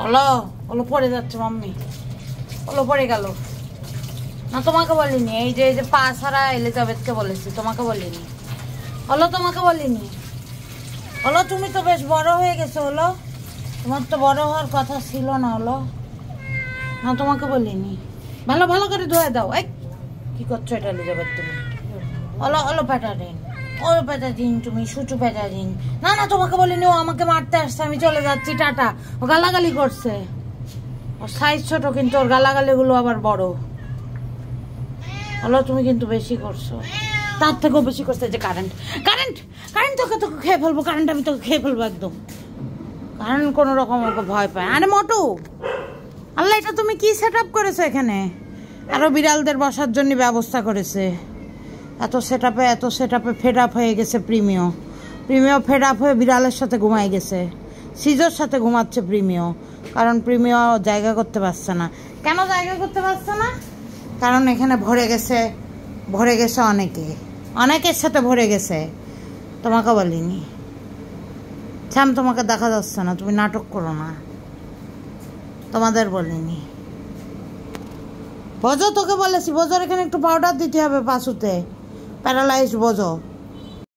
ওলো ওলো পড়ে যাচ্ছে মাম্মি, ওলো পড়ে গেল। না তোমাকে বলিনি, এই যে পা ছাড়া এলিজাবেথকে বলেছি, তোমাকে বলিনি। ওলো তোমাকে বলিনি। ওলো তুমি তো বেশ বড় হয়ে গেছো, ওলো তোমার তো বড় হওয়ার কথা ছিল না। ওলো না তোমাকে বলিনি। ভালো ভালো করে ধুয়ে দাও। এই কি করছো এটা এলিজাবেথ তুমি? ওলো ওলো প্যাটারিন, ওলো প্যাটারিন, তুমি সুচু প্যাটারিন। না না তোমাকে বলিনি, ও আমাকে মারতে আসছে, আমি চলে যাচ্ছি, টাটা। ও গালাগালি করছে, ওর সাইজ ছোট কিন্তু ওর গালাগালিগুলো আবার বড়। হলো তুমি কিন্তু বেশি করছো, তার থেকেও বেশি করছে। যে কারেন্ট কারেন্ট কারেন্ট তোকে তোকে খেয়ে ফেলবো, কারেন্ট আমি তোকে খেয়ে ফেলবো একদম। কারেন্ট কোনো রকম ওকে ভয় পায়। আরে মোটু, আল্লাহ এটা তুমি কি সেট আপ করেছো এখানে? আরও বিড়ালদের বসার জন্য ব্যবস্থা করেছে। এত সেট আপে ফেড আপ হয়ে গেছে প্রিমিও। ফেড আপ হয়ে বিড়ালের সাথে ঘুমাই গেছে, সিজোর সাথে ঘুমাচ্ছে প্রিমিও। কারণ প্রিমিও জায়গা করতে পারছে না। কেন জায়গা করতে পারছে না? কারণ এখানে ভরে গেছে অনেকের সাথে ভরে গেছে। তোমাকে বলিনি শ্যাম, তোমাকে দেখা যাচ্ছে না, তুমি নাটক করো না। তোমাদের বলিনি। বোঝো, তোকে বলেছি বোঝোর এখানে একটু পাউডার দিতে হবে পাশুতে, প্যারালাইজড বোঝো।